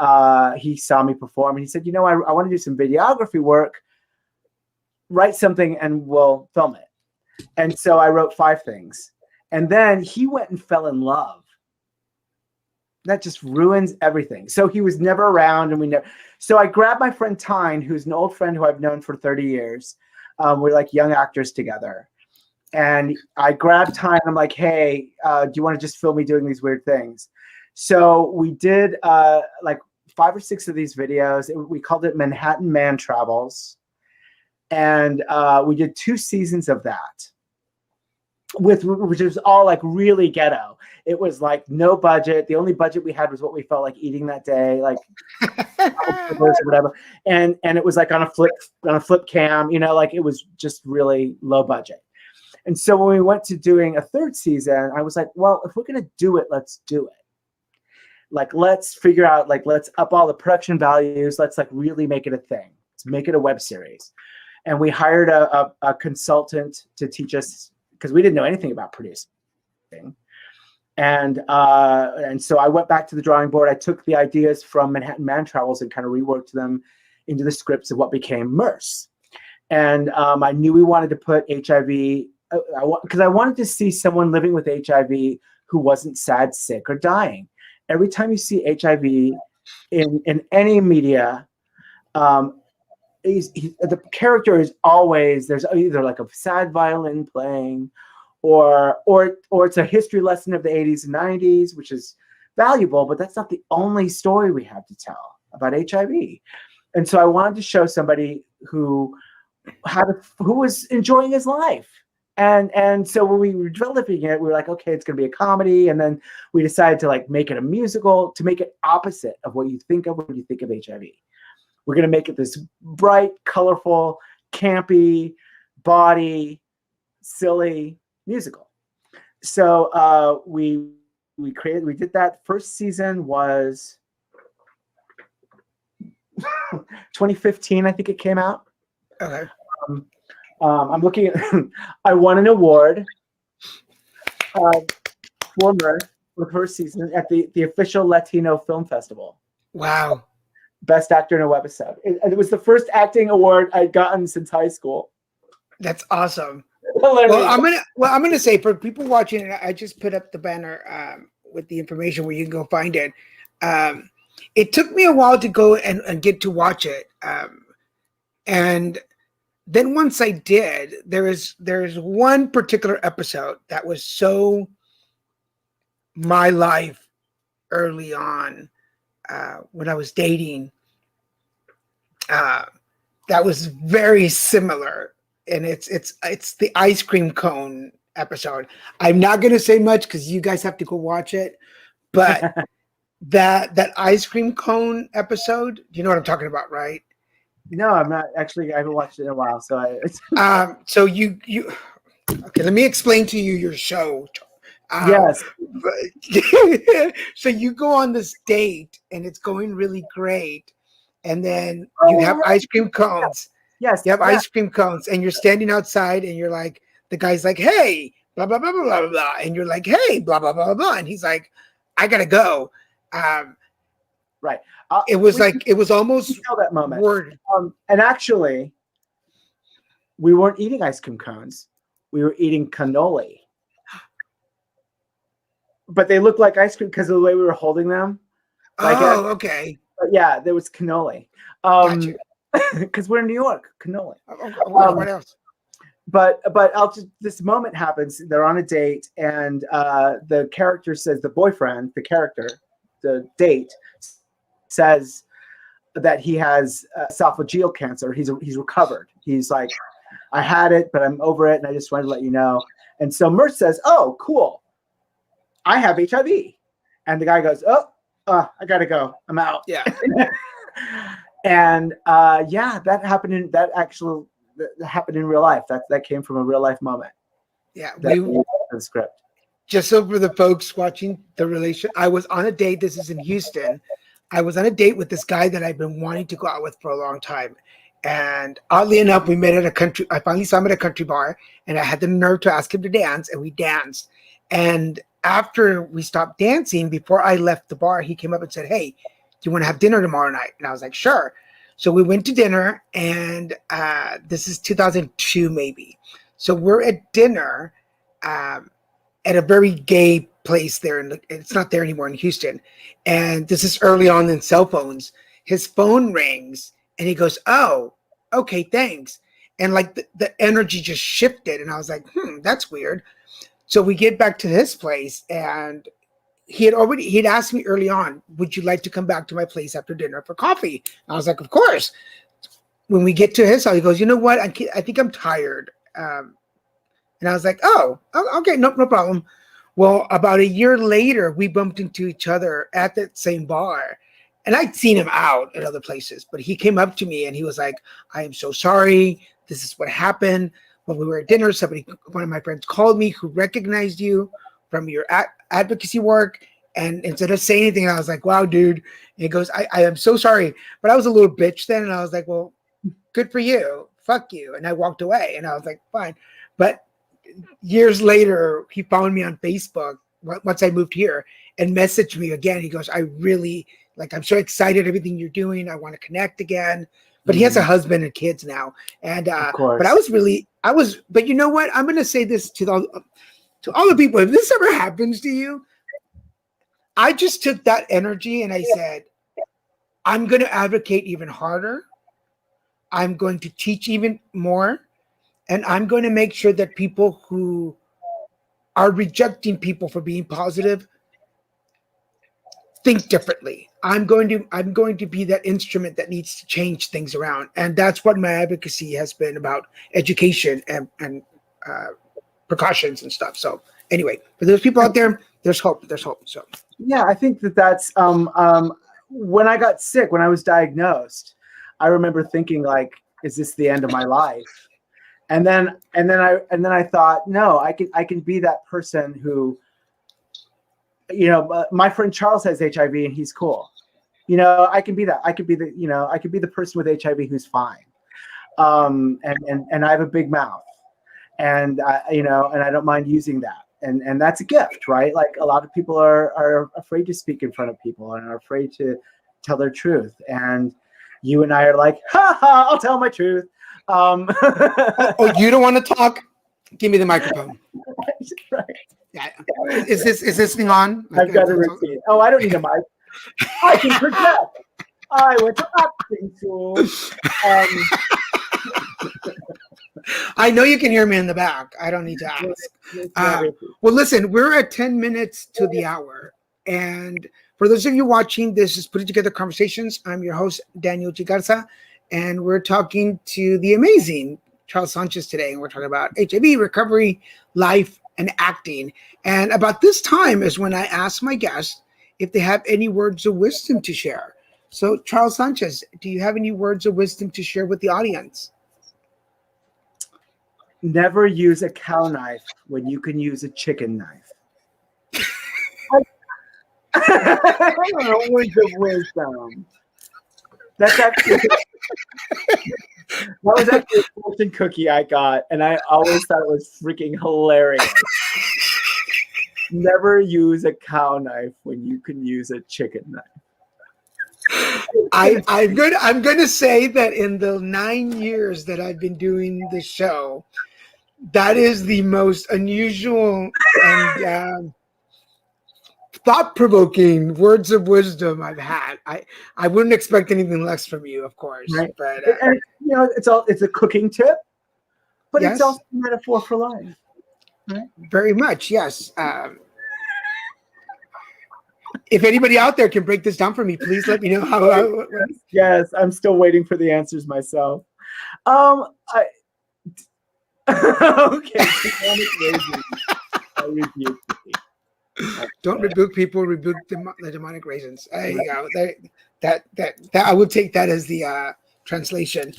he saw me perform, and he said, I want to do some videography work. Write something, and we'll film it. And so I wrote 5 things. And then he went and fell in love. That just ruins everything. So he was never around, and so I grabbed my friend Tyne, who's an old friend who I've known for 30 years. We're like young actors together. And I grabbed Tyne, and I'm like, hey, do you want to just film me doing these weird things? So we did like 5 or 6 of these videos. We called it Manhattan Man Travels. And we did 2 seasons of that, which was all like really ghetto. It was like no budget. The only budget we had was what we felt like eating that day, like or whatever. And it was like on a flip cam, like it was just really low budget. And so when we went to doing a 3rd season, I was like, well, if we're gonna do it, let's do it. Like, let's figure out, like, let's up all the production values. Let's like really make it a thing. Let's make it a web series. And we hired a consultant to teach us, because we didn't know anything about producing. And so I went back to the drawing board. I took the ideas from Manhattan Man Travels and kind of reworked them into the scripts of what became Merce. And I knew we wanted to put HIV, because I wanted to see someone living with HIV who wasn't sad, sick, or dying. Every time you see HIV in any media, the character is always, there's either like a sad violin playing, or it's a history lesson of the 80s and 90s, which is valuable, but that's not the only story we have to tell about HIV. And so I wanted to show somebody who was enjoying his life. And so when we were developing it, we were like, okay, it's going to be a comedy. And then we decided to like make it a musical, to make it opposite of what you think of when you think of HIV. We're going to make it this bright, colorful, campy, bawdy, silly musical. So we did that. First season was 2015, I think it came out. Okay. I'm looking at, I won an award for Merce for the first season at the official Latino Film Festival. Wow. Best actor in a webisode. It was the first acting award I'd gotten since high school. That's awesome. Hilarious. I'm gonna say, for people watching, I just put up the banner with the information where you can go find it. It took me a while to go and get to watch it, and then once I did, there's one particular episode that was so my life early on, when I was dating. That was very similar and it's the ice cream cone episode. I'm not gonna say much because you guys have to go watch it, but that ice cream cone episode, you know what I'm talking about, right? No, I'm not actually. I haven't watched it in a while, so So you okay, let me explain to you your show. Yes. So you go on this date and it's going really great, and then you Oh, have right. ice cream cones. Yes. You have Yeah. ice cream cones, and you're standing outside, and you're like, the guy's like, "Hey, blah blah blah blah blah blah," and you're like, "Hey, blah blah blah blah," and he's like, "I gotta go." Um, Right. it was We like it was almost tell that moment. word. And actually, we weren't eating ice cream cones. We were eating cannoli. But they looked like ice cream because of the way we were holding them. Like, Oh, okay, but yeah, there was cannoli. gotcha. Because we're in New York, cannoli. What else? But I'll just, this moment happens. They're on a date, and the character says, the boyfriend, the character, the date says that he has esophageal cancer. He's recovered. He's like, I had it, but I'm over it, and I just wanted to let you know. And so Mert says, "Oh, cool. I have HIV." And the guy goes, "Oh, I gotta go. I'm out." Yeah. And yeah, that happened in real life. That came from a real life moment. Yeah, The script. just so for the folks watching the relation, I was on a date. This is in Houston. I was on a date with this guy that I've been wanting to go out with for a long time. And oddly enough, we met at a country. I finally saw him at a country bar, and I had the nerve to ask him to dance, and we danced. And after we stopped dancing, before I left the bar, he came up and said, "Hey, do you want to have dinner tomorrow night?" And I was like, "Sure." So we went to dinner, and this is 2002 maybe. So we're at dinner at a very gay place there, and it's not there anymore in Houston. And this is early on in cell phones. His phone rings, and he goes, "Oh, okay, thanks." And like the energy just shifted, and I was like, that's weird. So we get back to his place, and he'd asked me early on, "Would you like to come back to my place after dinner for coffee?" And I was like, "Of course." When we get to his house, he goes, "You know what? I think I'm tired." And I was like, "Oh, okay, no problem." Well, about a year later, we bumped into each other at that same bar. And I'd seen him out at other places, but he came up to me and he was like, "I am so sorry. This is what happened. When we were at dinner, one of my friends called me who recognized you from your advocacy work." And instead of saying anything, I was like, "Wow, dude." And he goes, I am so sorry. But I was a little bitch then. And I was like, "Well, good for you. Fuck you." And I walked away, and I was like, fine. But years later, he found me on Facebook once I moved here and messaged me again. He goes, I'm so excited everything you're doing. I want to connect again." But he has a husband and kids now. And Of course. but you know what? I'm going to say this to all the people. If this ever happens to you, I just took that energy and I said, I'm going to advocate even harder. I'm going to teach even more. And I'm going to make sure that people who are rejecting people for being positive think differently. I'm going to be that instrument that needs to change things around. And that's what my advocacy has been about: education and precautions and stuff. So anyway, for those people out there, there's hope. There's hope. So yeah, I think that's when I got sick, when I was diagnosed, I remember thinking, like, is this the end of my life? And then I thought, no, I can be that person who, my friend Charles has HIV and he's cool. I can be that. I could be the person with HIV who's fine. And I have a big mouth, and and I don't mind using that. And that's a gift, right? Like, a lot of people are afraid to speak in front of people and are afraid to tell their truth. And you and I are like, ha ha, I'll tell my truth. Oh, you don't want to talk? Give me the microphone. Right. Yeah. Is this thing on? I've got a routine. Oh, I don't need a mic. I can project. I went to acting school. I know you can hear me in the back. I don't need to ask. Well, listen, we're at 10 minutes to the hour. And for those of you watching, this is Putting Together Conversations. I'm your host, Daniel Chigarza, and we're talking to the amazing Charles Sanchez today, and we're talking about HIV, recovery, life, and acting. And about this time is when I ask my guests if they have any words of wisdom to share. So, Charles Sanchez, do you have any words of wisdom to share with the audience? Never use a cow knife when you can use a chicken knife. Words of wisdom. That's actually that was actually a fortune cookie I got, and I always thought it was freaking hilarious. Never use a cow knife when you can use a chicken knife. I'm gonna say that in the 9 years that I've been doing this show, that is the most unusual and thought-provoking words of wisdom I've had. I wouldn't expect anything less from you, of course. Right. But and, it's a cooking tip, but yes, it's also a metaphor for life. Right? Very much, yes. If anybody out there can break this down for me, please let me know how. Yes, I'm still waiting for the answers myself. Okay. I rebuke you. Don't rebuke people, rebuke the demonic raisins. There you go. That I would take that as the translation.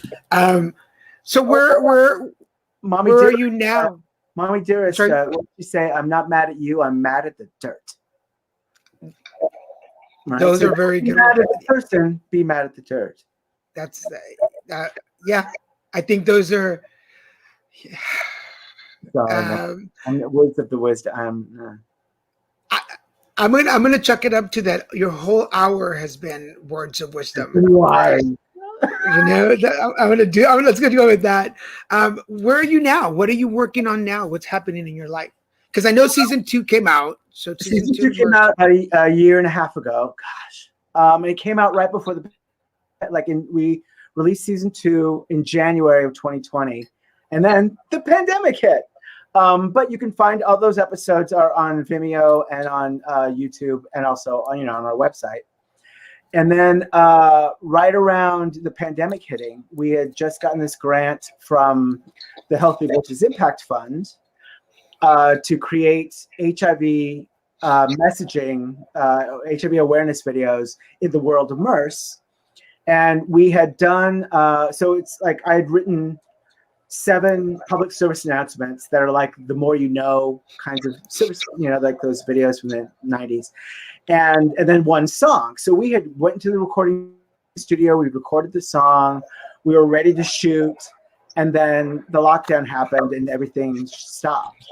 So where Mommy, where are you now? Mommy dearest, what did you say? I'm not mad at you. I'm mad at the dirt. Right? Those are very good. Mad at the person. Be mad at the dirt. That's yeah. I think those are. Words of the wisdom. I'm gonna chuck it up to that. Your whole hour has been words of wisdom. Why? Let's go with that. Where are you now? What are you working on now? What's happening in your life? Because I know season 2 came out. So season 2 came out a year and a half ago. Gosh, and it came out right before we released season 2 in January of 2020, and then the pandemic hit. But you can find all those episodes are on Vimeo and on YouTube, and also on our website. And then right around the pandemic hitting, we had just gotten this grant from the Healthy Voices Impact Fund to create HIV messaging, HIV awareness videos in the world of MERS. And we had done, so it's like I had written 7 public service announcements that are like the more you know kinds of service, like those videos from the 90s, and then 1 song. So we had went into the recording studio, we recorded the song, we were ready to shoot, and then the lockdown happened and everything stopped.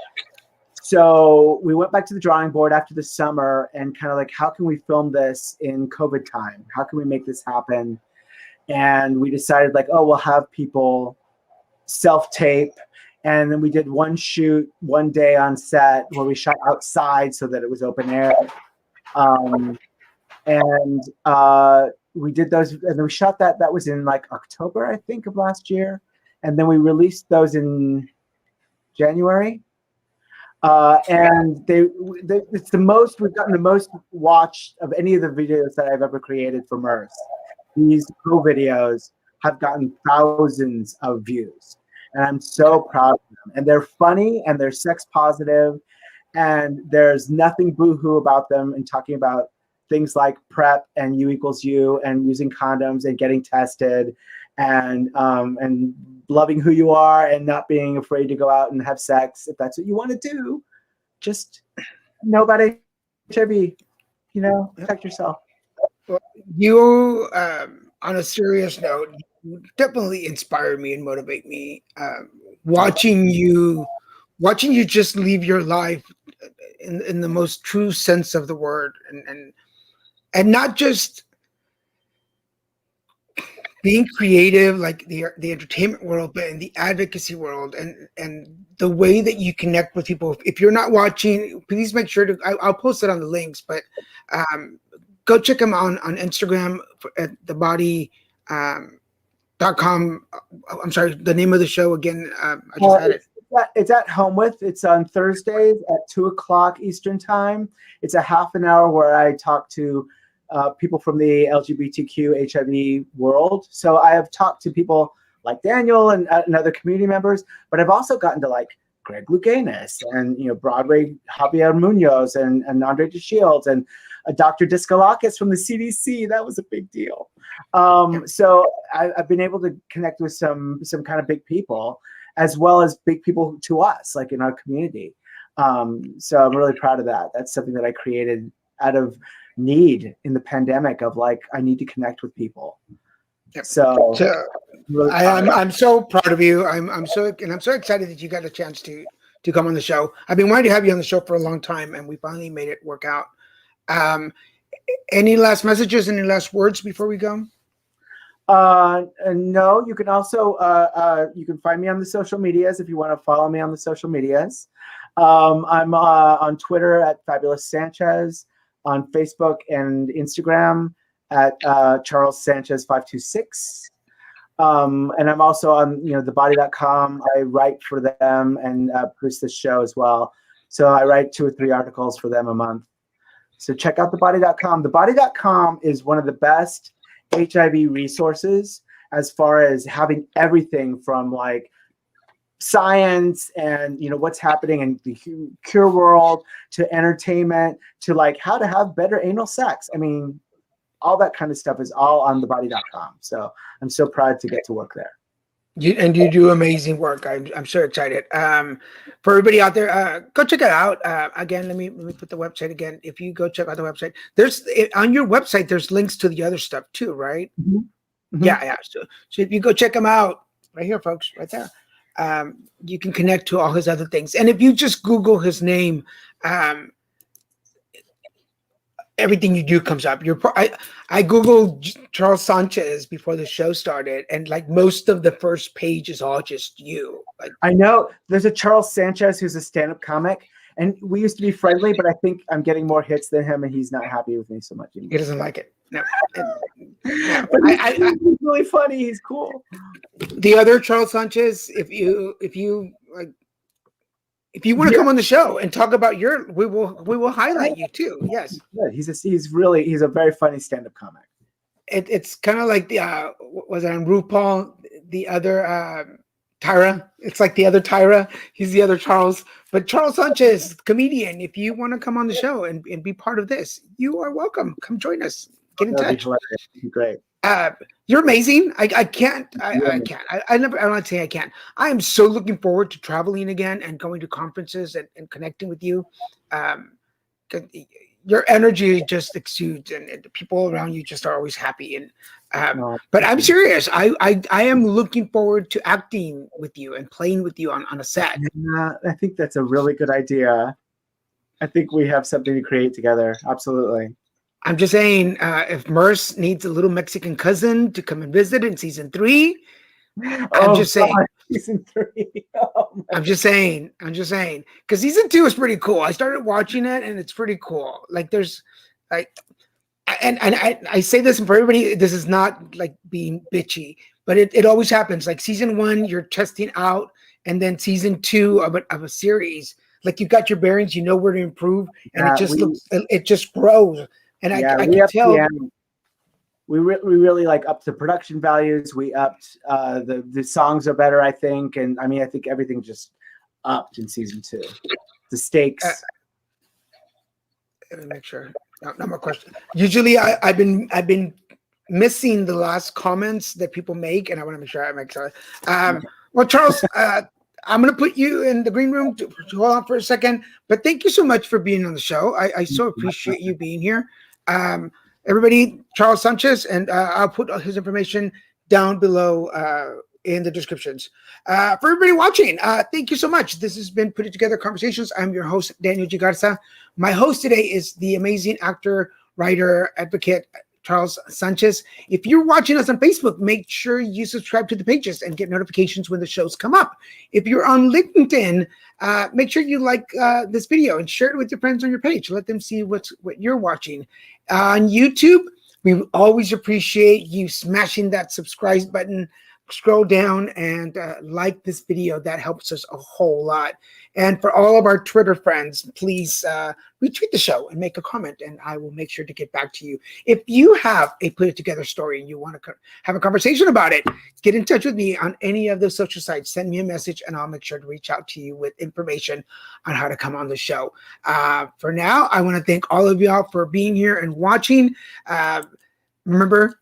So we went back to the drawing board after the summer and kind of like, how can we film this in COVID time? How can we make this happen? And we decided like, we'll have people self-tape. And then we did 1 shoot 1 day on set where we shot outside so that it was open air. We did those, and then we shot that was in like October, I think, of last year. And then we released those in January. And it's we've gotten the most watched of any of the videos that I've ever created for MERS. These videos have gotten thousands of views, and I'm so proud of them. And they're funny, and they're sex positive, and there's nothing boohoo about them, and talking about things like PrEP and U equals U and using condoms and getting tested and loving who you are and not being afraid to go out and have sex if that's what you want to do. Just know about HIV, protect yourself. You, on a serious note, definitely inspire me and motivate me. Watching you just live your life in the most true sense of the word, and not just being creative like the entertainment world, but in the advocacy world, and the way that you connect with people. If you're not watching, please make sure to, I'll post it on the links, but go check them on Instagram at thebody.com. I'm sorry, the name of the show again. I just had it. It's at Home With. It's on Thursdays at 2:00 Eastern time. It's a half an hour where I talk to people from the LGBTQ HIV world. So I have talked to people like Daniel and other community members, but I've also gotten to like Greg Louganis and, Broadway Javier Munoz and Andre DeShields and Dr. Diskalakis from the CDC. That was a big deal. So I've been able to connect with some kind of big people, as well as big people to us, like in our community. So I'm really proud of that. That's something that I created out of need in the pandemic of like, I need to connect with people. So really I'm so proud of you. I'm so excited that you got a chance to come on the show. I've been wanting to have you on the show for a long time, and we finally made it work out. Any last messages? Any last words before we go? No. You can also you can find me on the social medias if you want to follow me on the social medias. I'm on Twitter at Fabulous Sanchez, on Facebook and Instagram at Charles Sanchez 526. And I'm also on thebody.com. I write for them and produce the show as well. So I write 2 or 3 articles for them a month. So check out thebody.com. Thebody.com is one of the best HIV resources as far as having everything from like science and what's happening in the cure world to entertainment to like how to have better anal sex. I mean, all that kind of stuff is all on thebody.com. So I'm so proud to get to work there. You do amazing work. I'm so excited. For everybody out there, go check it out. Again, let me put the website again. If you go check out the website, there's on your website, there's links to the other stuff too, right? Mm-hmm. Mm-hmm. Yeah. So if you go check them out, right here, folks, right there, you can connect to all his other things. And if you just Google his name, everything you do comes up. I Googled Charles Sanchez before the show started, and like most of the first page is all just you. Like, I know there's a Charles Sanchez who's a stand-up comic, and we used to be friendly, but I think I'm getting more hits than him, and he's not happy with me so much anymore. He doesn't like it. No. But he's really funny. He's cool. The other Charles Sanchez, if you want to come on the show and talk about we will highlight you too. Yes. Yeah, he's a very funny stand-up comic. It's kind of like the was it on RuPaul, the other Tyra? It's like the other Tyra. He's the other Charles. But Charles Sanchez, comedian, if you want to come on the show and be part of this, you are welcome. Come join us. Get in touch. Great. You're amazing. I can't. I can't. I want to say I can't. I am so looking forward to traveling again and going to conferences and connecting with you. Your energy just exudes, and the people around you just are always happy. And but I'm serious. I am looking forward to acting with you and playing with you on a set. Yeah, I think that's a really good idea. I think we have something to create together. Absolutely. I'm just saying, if Merce needs a little Mexican cousin to come and visit in season 3, I'm just saying. Season 3. Oh, I'm just saying, because season 2 is pretty cool. I started watching it, and it's pretty cool. Like there's, like, and I say this for everybody. This is not like being bitchy, but it always happens. Like season 1, you're testing out, and then season 2 of a series, like you got your bearings, you know where to improve, and it just grows. And I can tell. We really like upped the production values. We upped the songs are better, I think, and I mean I think everything just upped in season 2. The stakes. Let me make sure. No more questions. Usually, I've been missing the last comments that people make, and I want to make sure I make sure. Well, Charles, I'm going to put you in the green room to hold on for a second. But thank you so much for being on the show. I so appreciate you being here. Everybody, Charles Sanchez, and I'll put his information down below in the descriptions. For everybody watching, thank you so much. This has been Put It Together Conversations. I'm your host, Daniel G. Garza. My host today is the amazing actor, writer, advocate, Charles Sanchez. If you're watching us on Facebook, make sure you subscribe to the pages and get notifications when the shows come up. If you're on LinkedIn, make sure you like this video and share it with your friends on your page. Let them see what you're watching. On YouTube, we always appreciate you smashing that subscribe button, scroll down and like this video. That helps us a whole lot. And for all of our Twitter friends, please retweet the show and make a comment, and I will make sure to get back to you. If you have a put it together story and you want to have a conversation about it, get in touch with me on any of those social sites. Send me a message, and I'll make sure to reach out to you with information on how to come on the show. For now, I want to thank all of y'all for being here and watching. Remember,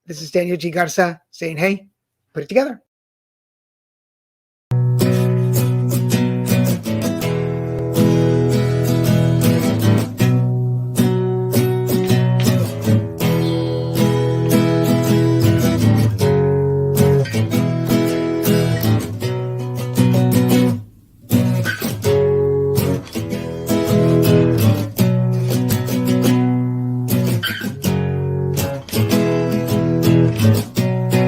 this is Daniel G. Garza saying, hey, put it together.